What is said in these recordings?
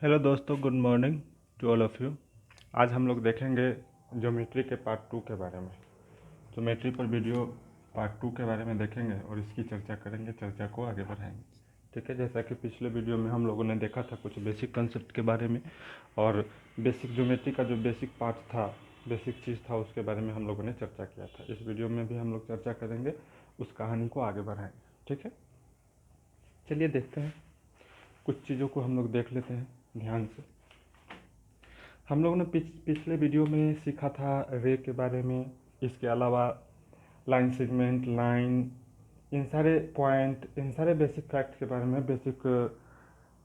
Hello दोस्तों, good morning to all of you. आज हम लोग देखेंगे ज्योमेट्री के पार्ट 2 के बारे में। ज्योमेट्री पर वीडियो पार्ट 2 के बारे में देखेंगे और इसकी चर्चा करेंगे, चर्चा को आगे बढ़ाएंगे। ठीक है, जैसा कि पिछले वीडियो में हम लोगों ने देखा था कुछ बेसिक कंसेप्ट के बारे में और बेसिक ज्योमेट्री का जो बेसिक पार्ट था, बेसिक चीज़ था, उसके बारे में हम लोगों ने चर्चा किया था। इस वीडियो में भी हम लोग चर्चा करेंगे, उस कहानी को आगे बढ़ाएंगे। ठीक है, चलिए देखते हैं, कुछ चीज़ों को हम लोग देख लेते हैं ध्यान से। हम लोगों ने पिछले वीडियो में सीखा था रे के बारे में, इसके अलावा लाइन सेगमेंट, लाइन, इन सारे पॉइंट, इन सारे बेसिक फैक्ट के बारे में, बेसिक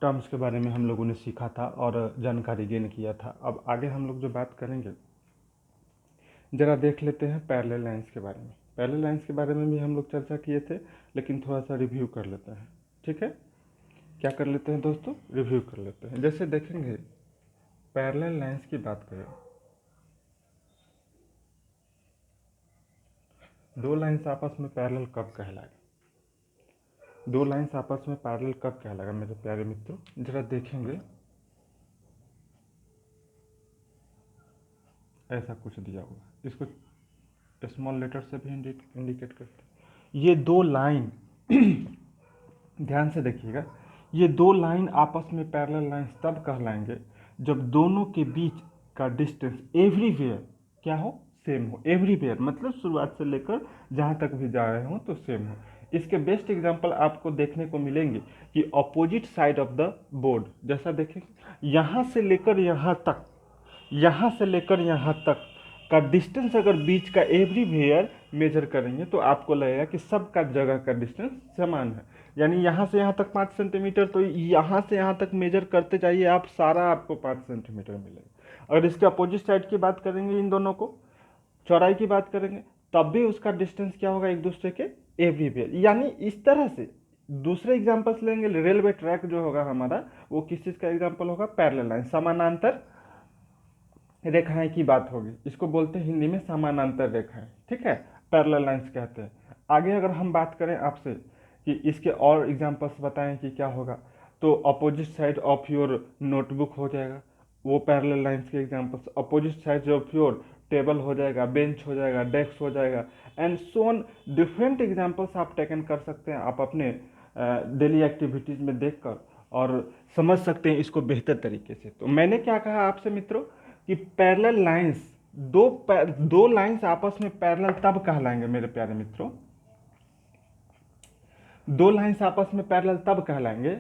टर्म्स के बारे में हम लोगों ने सीखा था और जानकारी गेन किया था। अब आगे हम लोग जो बात करेंगे, ज़रा देख लेते हैं पैरेलल लाइंस के बारे में। पैरेलल लाइंस के बारे में भी हम लोग चर्चा किए थे, लेकिन थोड़ा सा रिव्यू कर लेते हैं। ठीक है, क्या कर लेते हैं दोस्तों, रिव्यू कर लेते हैं। जैसे देखेंगे पैरेलल लाइंस की बात करें, दो लाइंस आपस में पैरेलल कब कहलाएगा? दो लाइंस आपस में पैरेलल कब कहलाएगा मेरे प्यारे मित्रों? जरा देखेंगे, ऐसा कुछ दिया हुआ, इसको स्मॉल लेटर से भी इंडिकेट करते हैं। ये दो लाइन ध्यान से देखिएगा, ये दो लाइन आपस में पैरेलल लाइंस तब कहलाएंगे जब दोनों के बीच का डिस्टेंस एवरीवेयर क्या हो, सेम हो। एवरीवेयर मतलब शुरुआत से लेकर जहाँ तक भी जा रहे हो तो सेम हो। इसके बेस्ट एग्जांपल आपको देखने को मिलेंगे कि opposite side of the board, जैसा देखेंगे यहाँ से लेकर यहाँ तक, यहाँ से लेकर यहाँ तक का डिस्टेंस अगर बीच का एवरीवेयर मेजर करेंगे तो आपको लगेगा कि सबका जगह का डिस्टेंस समान है। यानी यहाँ से यहाँ तक 5 सेंटीमीटर, तो यहाँ से यहाँ तक मेजर करते जाइए आप, सारा आपको 5 सेंटीमीटर मिलेगा। अगर इसके अपोजिट साइड की बात करेंगे, इन दोनों को चौड़ाई की बात करेंगे, तब भी उसका डिस्टेंस क्या होगा एक दूसरे के एवरीवेयर। यानी इस तरह से दूसरे एग्जांपल्स लेंगे, रेलवे ट्रैक जो होगा हमारा, वो किस चीज़ का एग्जांपल होगा? पैरेलल लाइन, समानांतर रेखाएं की बात होगी। इसको बोलते हैं हिंदी में समानांतर रेखाएं। ठीक है, पैरेलल लाइंस कहते हैं। आगे अगर हम बात करें आपसे कि इसके और एग्जांपल्स बताएं कि क्या होगा, तो opposite side of your notebook हो जाएगा, वो पैरेलल लाइंस के examples. Opposite side of your table हो जाएगा, बेंच हो जाएगा, डेस्क हो जाएगा, and so on. Different examples आप टेकन कर सकते हैं, आप अपने डेली एक्टिविटीज़ में देखकर और समझ सकते हैं इसको बेहतर तरीके से। तो मैंने क्या कहा आपसे मित्रों कि पैरेलल लाइंस, दो लाइंस आपस में पैरेलल तब कहलाएंगे मेरे प्यारे मित्रों, दो लाइंस आपस में पैरेलल तब कहलाएंगे,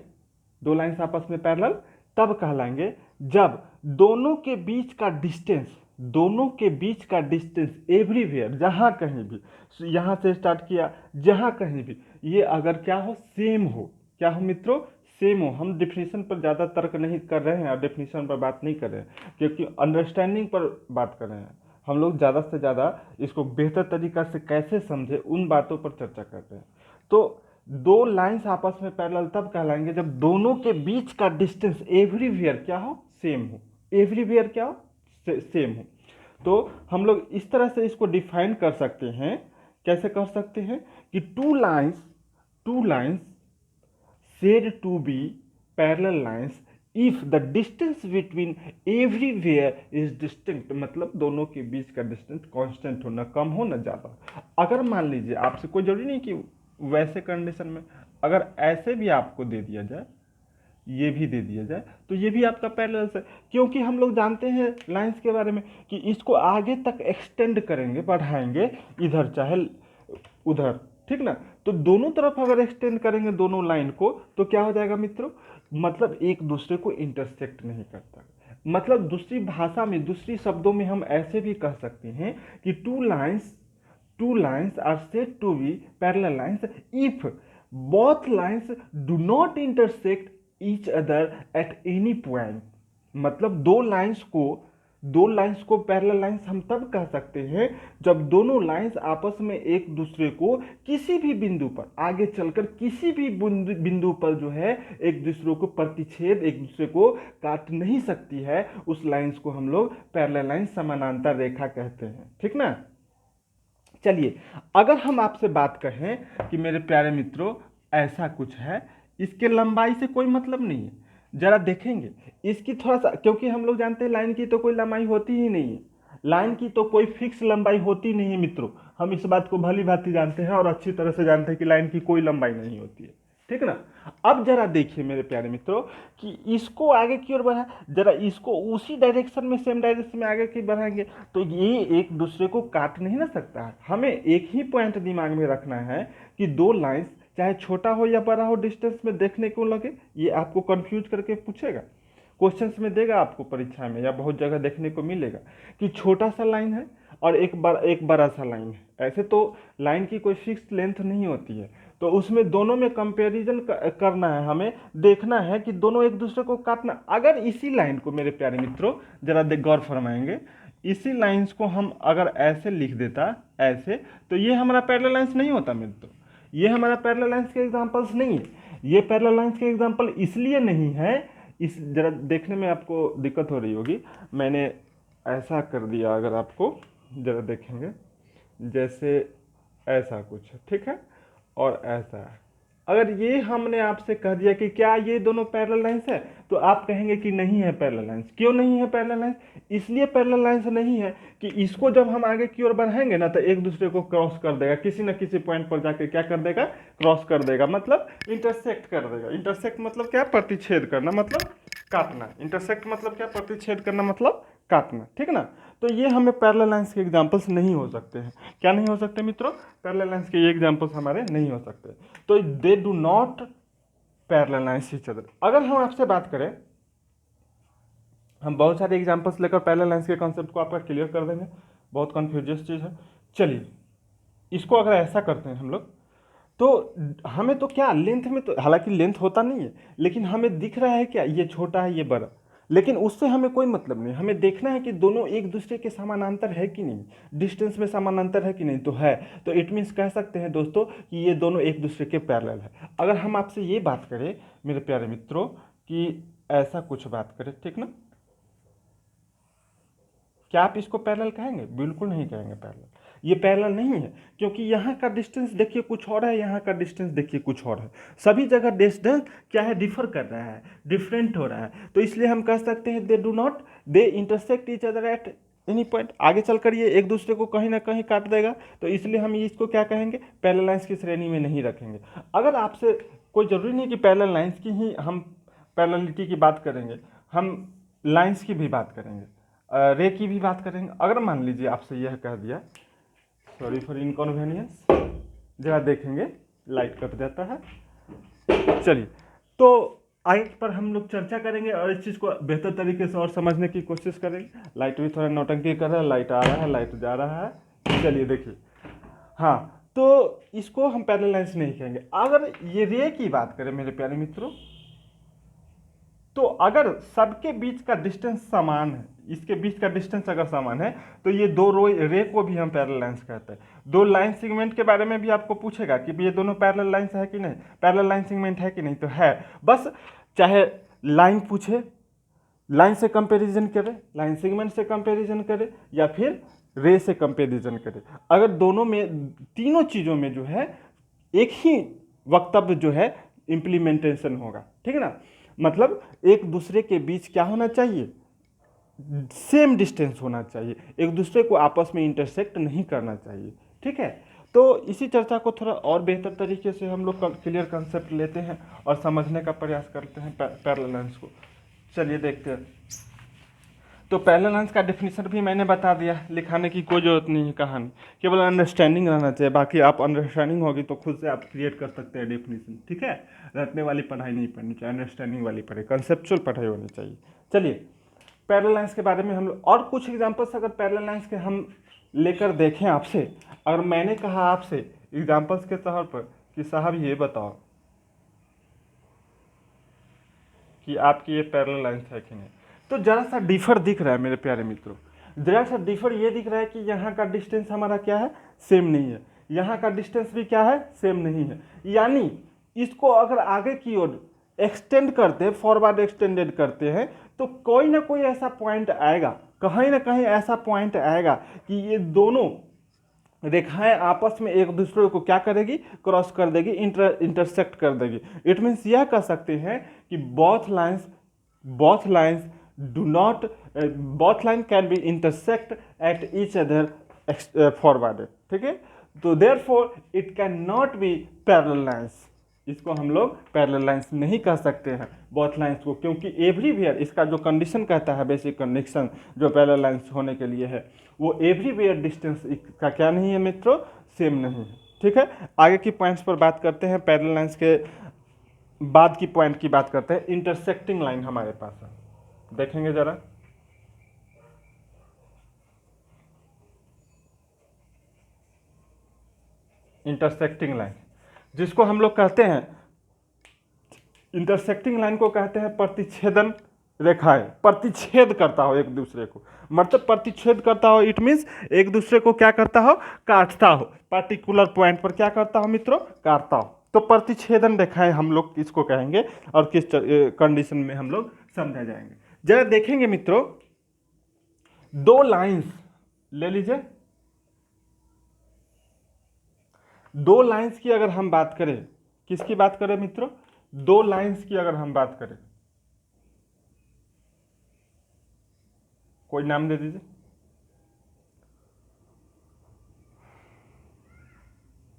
दो लाइंस आपस में पैरेलल तब कहलाएंगे जब दोनों के बीच का डिस्टेंस, दोनों के बीच का डिस्टेंस एवरीवेयर, जहां कहीं भी, यहां से स्टार्ट किया जहां कहीं भी, ये अगर क्या हो, सेम हो। क्या हो मित्रों? सेम हो। हम डिफिनीशन पर ज़्यादा तर्क नहीं कर रहे हैं और डिफिनीशन पर बात नहीं कर रहे हैं, क्योंकि अंडरस्टैंडिंग पर बात कर रहे हैं। हम लोग ज़्यादा से ज़्यादा इसको बेहतर तरीका से कैसे समझे, उन बातों पर चर्चा कर रहे हैं। तो दो लाइंस आपस में पैरेलल तब कहलाएंगे जब दोनों के बीच का डिस्टेंस एवरीवेयर क्या हो, सेम हो। एवरीवेयर क्या हो, सेम हो। तो हम लोग इस तरह से इसको डिफाइन कर सकते हैं। कैसे कर सकते हैं कि two lines said to be parallel lines if the distance between everywhere is distinct, मतलब दोनों के बीच का डिस्टेंस कांस्टेंट हो, ना कम हो ना ज़्यादा। अगर मान लीजिए आपसे, कोई जरूरी नहीं कि वैसे कंडीशन में, अगर ऐसे भी आपको दे दिया जाए, ये भी दे दिया जाए, तो ये भी आपका पैरेलल है। क्योंकि हम लोग जानते हैं लाइंस के बारे में कि इसको आगे तक एक्सटेंड करेंगे, बढ़ाएंगे, इधर चाहे उधर, ठीक ना। तो दोनों तरफ अगर एक्सटेंड करेंगे दोनों लाइन को, तो क्या हो जाएगा मित्रों? मतलब एक दूसरे को इंटरसेक्ट नहीं करता। मतलब दूसरी भाषा में, दूसरी शब्दों में हम ऐसे भी कह सकते हैं कि two lines are said to be parallel lines if both lines do not intersect each other at any point. मतलब दो लाइंस को पैरेलल लाइंस हम तब कह सकते हैं जब दोनों लाइंस आपस में एक दूसरे को किसी भी बिंदु पर, आगे चलकर किसी भी बिंदु पर जो है एक दूसरे को प्रतिच्छेद, एक दूसरे को काट नहीं सकती है। उस लाइंस को हम लोग पैरेलल लाइंस, समानांतर रेखा कहते हैं। ठीक ना। चलिए, अगर हम आपसे बात कहें कि मेरे प्यारे मित्रों ऐसा कुछ है, इसके लंबाई से कोई मतलब नहीं है, जरा देखेंगे इसकी थोड़ा सा, क्योंकि हम लोग जानते हैं लाइन की तो कोई लंबाई होती ही नहीं है, लाइन की तो कोई फिक्स लंबाई होती नहीं है मित्रों। हम इस बात को भली भांति जानते हैं और अच्छी तरह से जानते हैं कि लाइन की कोई लंबाई नहीं होती है, ठीक ना। अब जरा देखिए मेरे प्यारे मित्रों कि इसको आगे की ओर बढ़ा, जरा इसको उसी डायरेक्शन में, सेम डायरेक्शन में आगे की बढ़ाएंगे तो ये एक दूसरे को काट नहीं ना सकता है। हमें एक ही पॉइंट दिमाग में रखना है कि दो लाइंस चाहे छोटा हो या बड़ा हो डिस्टेंस में देखने को लगे, ये आपको कंफ्यूज करके पूछेगा, क्वेश्चंस में देगा आपको परीक्षा में या बहुत जगह देखने को मिलेगा कि छोटा सा लाइन है और एक बड़ा सा लाइन है। ऐसे तो लाइन की कोई फिक्स लेंथ नहीं होती है, तो उसमें दोनों में कंपैरिजन करना है, हमें देखना है कि दोनों एक दूसरे को काटना। अगर इसी लाइन को मेरे प्यारे मित्रों जरा देख गौर फरमाएंगे, इसी लाइंस को हम अगर ऐसे लिख देता ऐसे, तो ये हमारा पैरेलल लाइंस नहीं होता मित्रों, ये हमारा पैरेलल लाइंस के एग्जांपल्स नहीं है। ये पैरेलल लाइंस के एग्जांपल इसलिए नहीं है, इस जरा देखने में आपको दिक्कत हो रही होगी, मैंने ऐसा कर दिया, अगर आपको जरा देखेंगे जैसे ऐसा कुछ, ठीक है, और ऐसा है। अगर ये हमने आपसे कह दिया कि क्या ये दोनों पैरेलल लाइंस है, तो आप कहेंगे कि नहीं है पैरेलल लाइंस। क्यों नहीं है पैरेलल लाइंस? इसलिए पैरेलल लाइंस नहीं है कि इसको जब हम आगे की ओर बढ़ाएंगे ना तो एक दूसरे को क्रॉस कर देगा, किसी न किसी पॉइंट पर जाके क्या कर देगा, क्रॉस कर देगा, मतलब इंटरसेक्ट कर देगा। इंटरसेक्ट मतलब क्या, प्रतिच्छेद करना, मतलब काटना। इंटरसेक्ट मतलब क्या, प्रतिच्छेद करना मतलब काटना, ठीक ना। तो ये हमें पैरेलल लाइंस के एग्जांपल्स नहीं हो सकते हैं। क्या नहीं हो सकते मित्रों? पैरेलल लाइंस के ये एग्जांपल्स हमारे नहीं हो सकते। तो they do not parallel lines each other. अगर हम आपसे बात करें, हम बहुत सारे एग्जांपल्स लेकर पैरेलल लाइंस के कॉन्सेप्ट को आपका क्लियर कर देंगे, बहुत कन्फ्यूजियस चीज़ है। चलिए इसको अगर ऐसा करते हैं हम लोग, तो हमें तो क्या लेंथ में तो, हालांकि लेंथ होता नहीं है, लेकिन हमें दिख रहा है क्या, ये छोटा है ये बड़ा, लेकिन उससे हमें कोई मतलब नहीं। हमें देखना है कि दोनों एक दूसरे के समानांतर है कि नहीं, डिस्टेंस में समानांतर है कि नहीं, तो है। तो इट मीन्स कह सकते हैं दोस्तों कि ये दोनों एक दूसरे के पैरेलल है। अगर हम आपसे ये बात करें मेरे प्यारे मित्रों कि ऐसा कुछ बात करें, ठीक ना, क्या आप इसको पैरेलल कहेंगे? बिल्कुल नहीं कहेंगे पैरेलल, ये पैरेलल नहीं है, क्योंकि यहाँ का डिस्टेंस देखिए कुछ और है, यहाँ का डिस्टेंस देखिए कुछ और है। सभी जगह डिस्टेंस क्या है, डिफर कर रहा है, डिफरेंट हो रहा है। तो इसलिए हम कह सकते हैं they do not, they intersect each other at any point. आगे चलकर ये एक दूसरे को कहीं ना कहीं काट देगा, तो इसलिए हम इसको क्या कहेंगे, पैरेलल लाइंस की श्रेणी में नहीं रखेंगे। अगर आपसे कोई जरूरी नहीं कि पैरेलल लाइंस की ही हम पैरेललिटी की बात करेंगे, हम लाइंस की भी बात करेंगे, रे की भी बात करेंगे। अगर मान लीजिए आपसे यह कह दिया, सॉरी फॉर इनकन्वीनियंस, जरा देखेंगे लाइट कट जाता है। चलिए तो आगे पर हम लोग चर्चा करेंगे और इस चीज़ को बेहतर तरीके से और समझने की कोशिश करेंगे। लाइट भी थोड़ा नौटंकी कर रहा है, लाइट आ रहा है, लाइट जा रहा है। चलिए देखिए, हाँ, तो इसको हम पैरेलल लाइंस नहीं कहेंगे। अगर ये रे की बात करें मेरे प्यारे मित्रों, तो अगर सबके बीच का डिस्टेंस समान है, इसके बीच का डिस्टेंस अगर समान है, तो ये दो रे को भी हम पैरेलल लाइंस कहते हैं। दो लाइन सेगमेंट के बारे में भी आपको पूछेगा कि ये दोनों पैरेलल लाइंस है कि नहीं, पैरेलल लाइन सेगमेंट है कि नहीं, तो है। बस चाहे लाइन पूछे, लाइन से कंपैरिजन करे, लाइन सेगमेंट से कंपैरिजन करे, या फिर रे से कंपैरिजन करे, अगर दोनों में, तीनों चीज़ों में जो है एक ही वक्तव्य जो है इम्प्लीमेंटेशन होगा, ठीक है ना। मतलब एक दूसरे के बीच क्या होना चाहिए, सेम डिस्टेंस होना चाहिए, एक दूसरे को आपस में इंटरसेक्ट नहीं करना चाहिए, ठीक है। तो इसी चर्चा को थोड़ा और बेहतर तरीके से हम लोग क्लियर कंसेप्ट लेते हैं और समझने का प्रयास करते हैं पैरेलल लाइंस को। चलिए देखते हैं। तो पैरेलल लाइंस का डेफिनेशन भी मैंने बता दिया, लिखाने की कोई ज़रूरत नहीं है कहानी, केवल अंडरस्टैंडिंग रहना चाहिए। बाकी आप अंडरस्टैंडिंग होगी तो खुद से आप क्रिएट कर सकते हैं डेफिनेशन, ठीक है। रटने वाली पढ़ाई नहीं पढ़नी चाहिए, अंडरस्टैंडिंग वाली पढ़ाई, कंसेप्चुअल पढ़ाई होनी चाहिए। चलिए पैरेलल लाइंस के बारे में हम लोग और कुछ एग्जांपल्स अगर पैरेलल लाइंस के हम लेकर देखें आपसे, अगर मैंने कहा आपसे एग्जांपल्स के तौर पर कि साहब ये बताओ कि आपकी ये पैरेलल लाइंस है कि नहीं, तो जरा सा डिफर दिख रहा है मेरे प्यारे मित्रों, जरा सा डिफर ये दिख रहा है कि यहाँ का डिस्टेंस हमारा क्या है, सेम नहीं है, यहाँ का डिस्टेंस भी क्या है, सेम नहीं है। यानी इसको अगर आगे की ओर एक्सटेंड करते हैं, फॉरवर्ड एक्सटेंडेड करते हैं, तो कोई ना कोई ऐसा पॉइंट आएगा, कहीं ना कहीं ऐसा पॉइंट आएगा कि ये दोनों रेखाएं आपस में एक दूसरे को क्या करेगी, क्रॉस कर देगी, इंटरसेक्ट कर देगी। इट मीन्स यह कह सकते हैं कि both lines both lines do not both line can be intersect at each other forwarded, ठीक है। तो therefore it cannot be parallel lines, इसको हम लोग पैरेलल लाइंस नहीं कह सकते हैं बोथ लाइंस को, क्योंकि एवरीवेयर इसका जो कंडीशन कहता है, बेसिक कंडीशन जो पैरेलल लाइंस होने के लिए है, वो एवरीवेयर डिस्टेंस का क्या नहीं है मित्रों, सेम नहीं है, ठीक है। आगे की पॉइंट्स पर बात करते हैं, पैरेलल लाइंस के बाद की पॉइंट की बात करते हैं। इंटरसेक्टिंग लाइन हमारे पास है, देखेंगे जरा। इंटरसेक्टिंग लाइन जिसको हम लोग कहते हैं, इंटरसेक्टिंग लाइन को कहते हैं प्रतिच्छेदन रेखाएं, प्रतिच्छेद करता हो एक दूसरे को, मतलब प्रतिच्छेद करता हो, इट मीन्स एक दूसरे को क्या करता हो, काटता हो, पार्टिकुलर पॉइंट पर क्या करता हो मित्रों, काटता हो। तो प्रतिच्छेदन रेखाएं हम लोग किसको कहेंगे और किस कंडीशन में हम लोग समझा जाएंगे, जरा देखेंगे मित्रों। दो लाइंस ले लीजिए, दो लाइंस की अगर हम बात करें, किसकी बात करें मित्रों, दो लाइंस की अगर हम बात करें, कोई नाम दे दीजिए,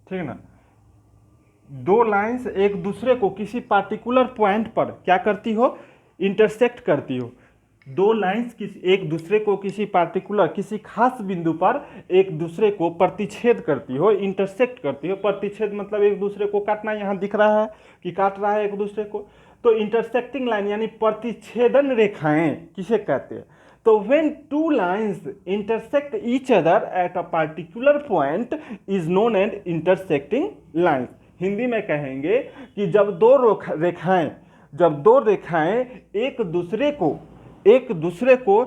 ठीक है ना। दो लाइंस एक दूसरे को किसी पार्टिकुलर पॉइंट पर क्या करती हो, इंटरसेक्ट करती हो। दो लाइंस एक दूसरे को किसी पार्टिकुलर, किसी खास बिंदु पर एक दूसरे को प्रतिच्छेद करती हो, इंटरसेक्ट करती हो। प्रतिच्छेद मतलब एक दूसरे को काटना, यहाँ दिख रहा है कि काट रहा है एक दूसरे को। तो इंटरसेक्टिंग लाइन यानी प्रतिच्छेदन रेखाएं किसे कहते हैं, तो when two lines intersect each other at a particular point is known as intersecting lines. Hindi में कहेंगे कि जब दो रेखाएं एक दूसरे को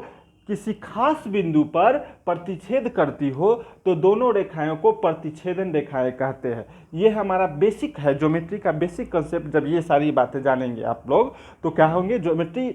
किसी खास बिंदु पर प्रतिच्छेद करती हो, तो दोनों रेखाओं को प्रतिच्छेदन रेखाएं कहते हैं। ये हमारा बेसिक है, ज्योमेट्री का बेसिक कंसेप्ट। जब ये सारी बातें जानेंगे आप लोग तो क्या होंगे, ज्योमेट्री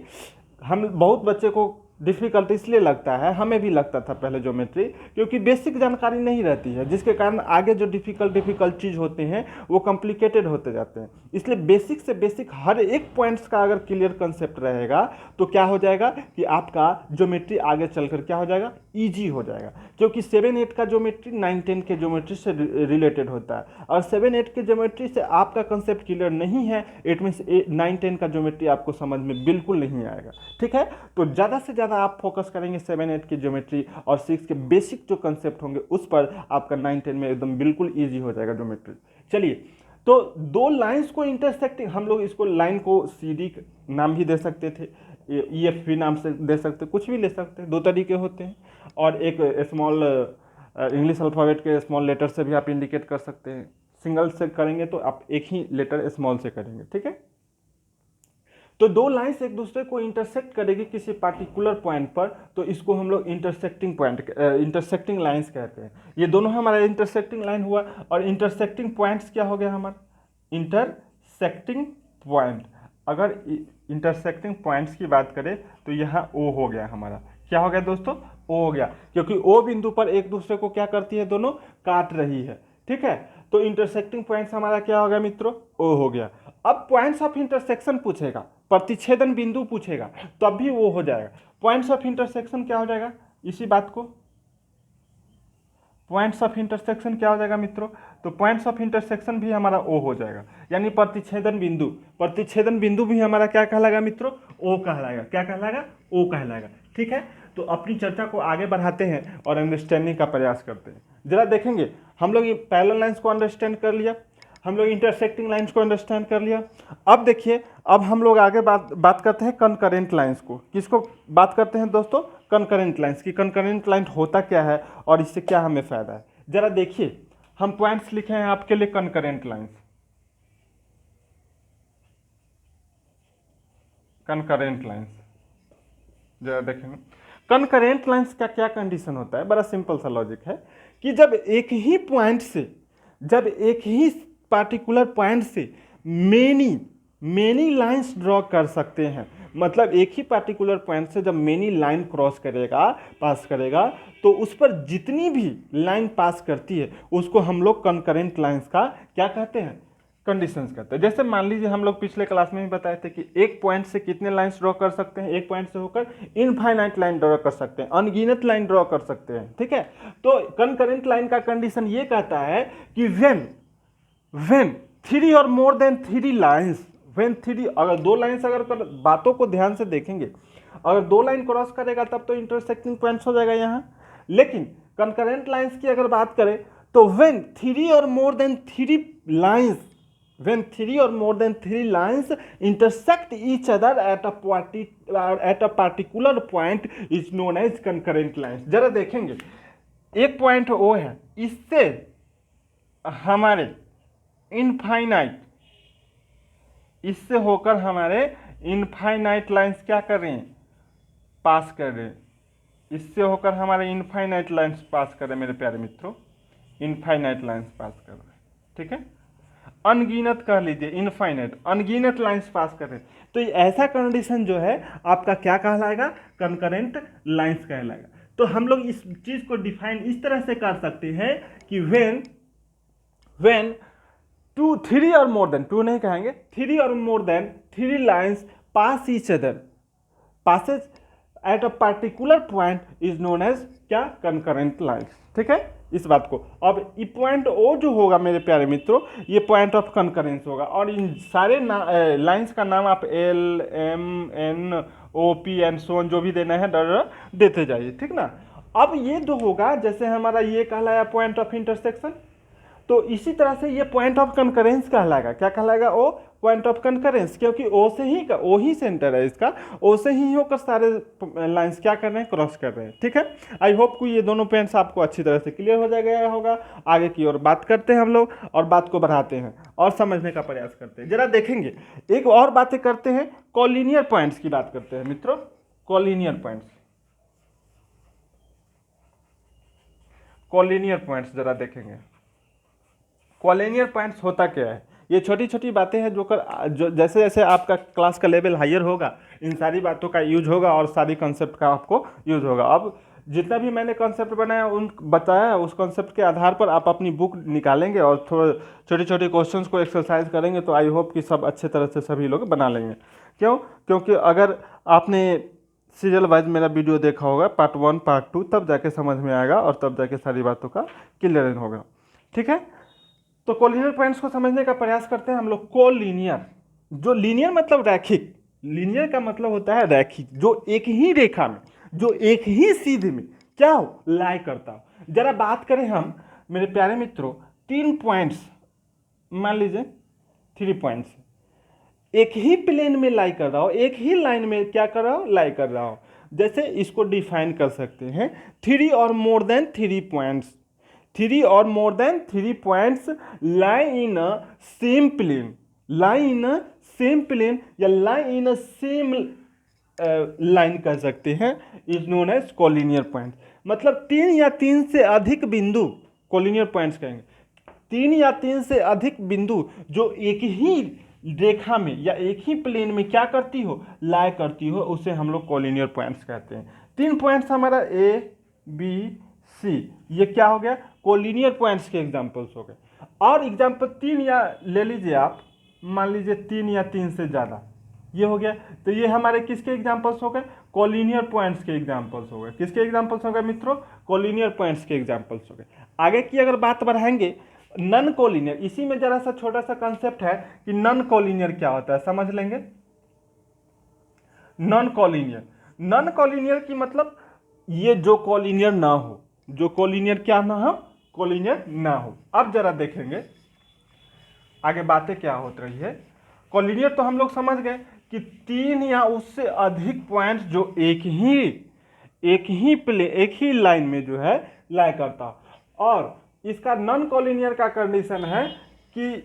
हम बहुत बच्चे को डिफ़िकल्ट इसलिए लगता है, हमें भी लगता था पहले ज्योमेट्री, क्योंकि बेसिक जानकारी नहीं रहती है, जिसके कारण आगे जो डिफ़िकल्ट चीज़ होते हैं वो कॉम्प्लिकेटेड होते जाते हैं। इसलिए बेसिक से बेसिक हर एक पॉइंट्स का अगर क्लियर कंसेप्ट रहेगा तो क्या हो जाएगा कि आपका ज्योमेट्री आगे चलकर क्या हो जाएगा, ईजी हो जाएगा। क्योंकि 7-8 का ज्योमेट्री 9-10 के ज्योमेट्री से रिलेटेड होता है, और 7-8 के ज्योमेट्री से आपका कंसेप्ट क्लियर नहीं है, इट मीन्स 9-10 का ज्योमेट्री आपको समझ में बिल्कुल नहीं आएगा, ठीक है। तो ज़्यादा से ज़्यादा आप फोकस करेंगे 7-8 की ज्योमेट्री और 6 के बेसिक जो कंसेप्ट होंगे उस पर, आपका 9-10 में एकदम बिल्कुल ईजी हो जाएगा ज्योमेट्री। चलिए, तो दो लाइंस को इंटरसेक्टिंग, हम लोग इसको लाइन को CD नाम भी दे सकते थे, EF भी नाम से दे सकते, कुछ भी ले सकते हैं, दो तरीके होते हैं। और एक स्मॉल इंग्लिश अल्फ़ाबेट के स्मॉल लेटर से भी आप इंडिकेट कर सकते हैं। सिंगल से करेंगे तो आप एक ही लेटर स्मॉल से करेंगे, ठीक है। तो दो लाइंस एक दूसरे को इंटरसेक्ट करेगी किसी पार्टिकुलर पॉइंट पर, तो इसको हम लोग इंटरसेक्टिंग लाइंस कहते हैं। ये दोनों हमारा इंटरसेक्टिंग लाइन हुआ, और इंटरसेक्टिंग पॉइंट्स क्या हो गया हमारा, इंटरसेक्टिंग पॉइंट। अगर इंटरसेक्टिंग पॉइंट्स की बात करें तो यहाँ O हो गया हमारा, क्या हो गया दोस्तों, O हो गया, क्योंकि O बिंदु पर एक दूसरे को क्या करती है, दोनों काट रही है, ठीक है। तो इंटरसेक्टिंग पॉइंट्स हमारा क्या होगा मित्रों, O हो गया। अब पॉइंट्स ऑफ इंटरसेक्शन पूछेगा, प्रतिच्छेदन बिंदु पूछेगा, तब भी वो हो जाएगा। पॉइंट्स ऑफ इंटरसेक्शन क्या हो जाएगा, इसी बात को पॉइंट्स ऑफ इंटरसेक्शन क्या हो जाएगा मित्रों, तो पॉइंट्स ऑफ इंटरसेक्शन भी हमारा O हो जाएगा, यानी प्रतिच्छेदन बिंदु भी हमारा क्या कहलाएगा मित्रों, O कहलाएगा। क्या कहलाएगा, O कहलाएगा, ठीक है। तो अपनी चर्चा को आगे बढ़ाते हैं और अंडरस्टैंडिंग का प्रयास करते हैं। जरा देखेंगे, हम लोग पैरेलल लाइंस को अंडरस्टैंड कर लिया, हम लोग इंटरसेक्टिंग लाइंस को अंडरस्टैंड कर लिया। अब देखिए, अब हम लोग आगे बात करते हैं कनकरेंट लाइंस को। किसको बात करते हैं दोस्तों, कनकरेंट लाइंस की। कनकरेंट लाइन होता क्या है और इससे क्या हमें फ़ायदा है, जरा देखिए। हम पॉइंट्स लिखे हैं आपके लिए, कनकरेंट लाइंस, जरा देखेंगे कनकरेंट लाइंस का क्या कंडीशन होता है। बड़ा सिंपल सा लॉजिक है कि जब एक ही पार्टिकुलर पॉइंट से मेनी लाइंस ड्रॉ कर सकते हैं, मतलब एक ही पार्टिकुलर पॉइंट से जब मेनी लाइन पास करेगा, तो उस पर जितनी भी लाइन पास करती है उसको हम लोग कनकरेंट लाइंस का क्या कहते हैं, कंडीशंस कहते हैं। जैसे मान लीजिए हम लोग पिछले क्लास में भी बताए थे कि एक पॉइंट से कितने लाइंस ड्रॉ कर सकते हैं, एक पॉइंट से होकर इनफाइनाइट लाइन ड्रॉ कर सकते हैं, अनगिनत लाइन ड्रॉ कर सकते हैं, ठीक है। तो कंकरेंट लाइन का कंडीशन ये कहता है कि व्हेन थ्री और more than three lines, when three, अगर दो लाइंस, अगर बातों को ध्यान से देखेंगे, अगर दो लाइन क्रॉस करेगा तब तो इंटरसेक्टिंग पॉइंट्स हो जाएगा यहाँ। लेकिन कंकरेंट लाइंस की अगर बात करें तो व्हेन थ्री और more than three lines, when three or more than three lines intersect each other at a particular point is known as concurrent lines। जरा देखेंगे, एक पॉइंट ओ है, इससे हमारे इनफाइनाइट, इससे होकर हमारे इनफाइनाइट लाइंस क्या कर रहे हैं, पास कर रहे हैं, इससे होकर हमारे इनफाइनाइट लाइंस पास कर रहे हैं मेरे प्यारे मित्रों, इनफाइनाइट लाइंस पास कर रहे हैं, ठीक है। अनगिनत कह लीजिए, इनफाइनाइट, अनगिनत लाइंस पास कर रहे हैं, तो ऐसा कंडीशन जो है आपका क्या कहलाएगा, कंकरेंट लाइंस कहलाएगा। तो हम लोग इस चीज को डिफाइन इस तरह से कर सकते हैं कि व्हेन टू, थ्री और मोर देन, टू नहीं कहेंगे, थ्री और more than three lines pass each other, passes at a particular point is known as क्या, कंकरेंट लाइंस, ठीक है। इस बात को, अब ये पॉइंट ओ जो होगा मेरे प्यारे मित्रों, ये पॉइंट ऑफ कंकरेंस होगा, और इन सारे लाइंस का नाम आप L, M, N, O, P and so on जो भी देना है देते जाइए, ठीक ना। अब ये जो होगा, जैसे हमारा ये कहलाया पॉइंट ऑफ इंटरसेक्शन, तो इसी तरह से ये पॉइंट ऑफ कंकरेंस कहलाएगा, क्या कहलाएगा, ओ पॉइंट ऑफ कंकरेंस, क्योंकि ओ से ही का, ओ ही सेंटर है इसका, ओ से ही होकर सारे लाइंस क्या कर रहे हैं, क्रॉस कर रहे हैं, ठीक है। आई होप कि ये दोनों पॉइंट्स आपको अच्छी तरह से क्लियर हो जाएगा होगा। आगे की ओर बात करते हैं हम लोग, और बात को बढ़ाते हैं और समझने का प्रयास करते हैं। जरा देखेंगे, एक और बातें करते हैं, कॉलिनियर पॉइंट्स की बात करते हैं मित्रों, कॉलिनियर पॉइंट्स, कॉलिनियर पॉइंट्स जरा देखेंगे। कॉलिनियर पॉइंट्स होता क्या है, ये छोटी छोटी बातें हैं जो जैसे जैसे आपका क्लास का लेवल हायर होगा, इन सारी बातों का यूज होगा और सारी कॉन्सेप्ट का आपको यूज होगा। अब जितना भी मैंने कॉन्सेप्ट बताया, उस कॉन्सेप्ट के आधार पर आप अपनी बुक निकालेंगे और थोड़े छोटे छोटे क्वेश्चंस को एक्सरसाइज करेंगे, तो आई होप कि सब अच्छे तरह से सभी लोग बना लेंगे। क्यों, क्योंकि अगर आपने सीरियल वाइज मेरा वीडियो देखा होगा, पार्ट 1 पार्ट 2, तब जाके समझ में आएगा और तब जाके सारी बातों का क्लियर होगा, ठीक है। तो कोलिनियर पॉइंट्स को समझने का प्रयास करते हैं हम लोग। कोलिनियर, जो लीनियर मतलब रैखिक, लीनियर का मतलब होता है रैखिक, जो एक ही रेखा में, जो एक ही सीधे में क्या हो, लाई करता हो। जरा बात करें हम मेरे प्यारे मित्रों, 3 पॉइंट्स मान लीजिए, 3 पॉइंट्स एक ही प्लेन में लाई कर रहा हो, एक ही लाइन में क्या कर रहा हो, लाई कर रहा हो। जैसे इसको डिफाइन कर सकते हैं, 3 और मोर देन 3 पॉइंट्स, 3 और more than 3 points lie in a same plane, lie in a same plane या lie in a same line कह सकते हैं, is known as collinear point. मतलब 3 या 3 से अधिक बिंदु, कोलिनियर पॉइंट्स कहेंगे, 3 या 3 से अधिक बिंदु जो एक ही रेखा में या एक ही प्लेन में क्या करती हो, लाई करती हो, उसे हम लोग कोलिनियर पॉइंट्स कहते हैं। 3 पॉइंट्स हमारा ए, बी, सी, ये क्या हो गया, कोलिनियर पॉइंट्स के एग्जांपल्स हो गए। और एग्जांपल 3 या ले लीजिए आप, मान लीजिए 3 या 3 से ज़्यादा, ये हो गया, तो ये हमारे किसके एग्जांपल्स हो गए, कोलिनियर पॉइंट्स के एग्जांपल्स हो गए। किसके एग्जांपल्स हो गए मित्रों, कोलिनियर पॉइंट्स के एग्जांपल्स हो गए। आगे की अगर बात बढ़ाएंगे, नन कोलिनियर, इसी में जरा सा छोटा सा कंसेप्ट है कि नन कोलिनियर क्या होता है, समझ लेंगे। नॉन कोलिनियर, नॉन कोलिनियर की मतलब ये जो कोलिनियर ना हो, जो कोलिनियर क्या ना हो, कोलिनियर ना हो। अब जरा देखेंगे आगे बातें क्या होती रही है। कोलिनियर तो हम लोग समझ गए कि 3 या उससे अधिक पॉइंट जो एक ही लाइन में जो है लाई करता। और इसका नॉन कोलिनियर का कंडीशन है कि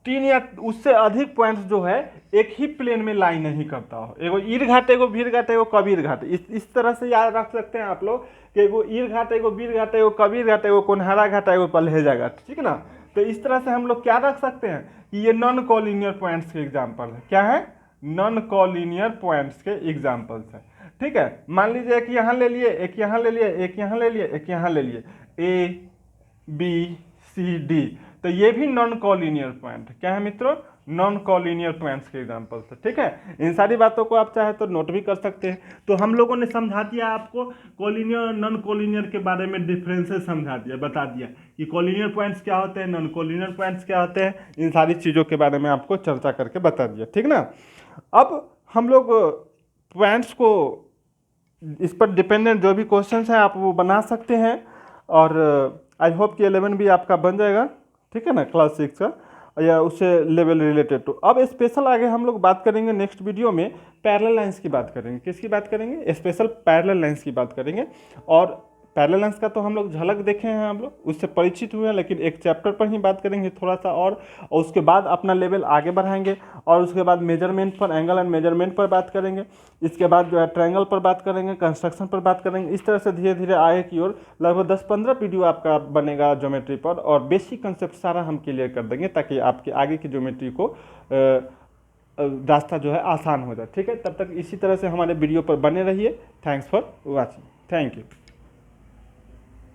3 या उससे अधिक पॉइंट्स जो है एक ही प्लेन में लाई नहीं करता हो। एगो ईर घाट, एगो भीर घाट, एगो कबीर घाट, इस तरह से याद रख सकते हैं आप लोग कि एगो ईर घाट, एगो बीर घाट, एगो कबीर घाट, एगो कोनहारा घाट, एगो पल्हेजा घाट, ठीक ना। तो इस तरह से हम लोग क्या रख सकते हैं कि ये नॉन कोलिनियर पॉइंट्स के एग्जाम्पल है। क्या है, नॉन कोलिनियर पॉइंट्स के एग्जाम्पल्स है, ठीक है। मान लीजिए एक यहाँ ले लिए, एक यहाँ ले लिए, एक यहाँ ले लिए, एक यहाँ ले लिए, ए, बी, सी, डी, तो ये भी नॉन कॉलिनियर पॉइंट है। क्या है मित्रों? नॉन कॉलिनियर पॉइंट्स के एग्जांपल्स है। ठीक है, इन सारी बातों को आप चाहे तो नोट भी कर सकते हैं। तो हम लोगों ने समझा दिया आपको कॉलिनियर और नॉन कॉलिनियर के बारे में डिफरेंसेस समझा दिया, बता दिया कि कॉलिनियर पॉइंट्स क्या होते हैं, नॉन कॉलिनियर पॉइंट्स क्या होते हैं, इन सारी चीज़ों के बारे में आपको चर्चा करके बता दिया। ठीक ना। अब हम लोग पॉइंट्स को, इस पर डिपेंडेंट जो भी क्वेश्चंस हैं आप वो बना सकते हैं, और आई होप कि 11 भी आपका बन जाएगा। ठीक है ना, क्लास 6 का या उससे लेवल रिलेटेड टू। अब स्पेशल आगे हम लोग बात करेंगे नेक्स्ट वीडियो में, पैरेलल लाइंस की बात करेंगे। किसकी बात करेंगे? स्पेशल पैरेलल लाइंस की बात करेंगे। और पैरेलल लाइंस का तो हम लोग झलक देखे हैं, हम लोग उससे परिचित हुए हैं, लेकिन एक चैप्टर पर ही बात करेंगे थोड़ा सा, और उसके बाद अपना लेवल आगे बढ़ाएंगे, और उसके बाद मेजरमेंट पर, एंगल एंड मेजरमेंट पर बात करेंगे। इसके बाद जो है ट्रायंगल पर बात करेंगे, कंस्ट्रक्शन पर बात करेंगे। इस तरह से धीरे धीरे आगे की ओर लगभग 10-15 वीडियो आपका बनेगा ज्योमेट्री पर, और बेसिक कंसेप्ट सारा हम क्लियर कर देंगे ताकि आपके आगे की ज्योमेट्री को रास्ता जो है आसान हो जाए। ठीक है, तब तक इसी तरह से हमारे वीडियो पर बने रहिए। Thanks for watching. Thank you.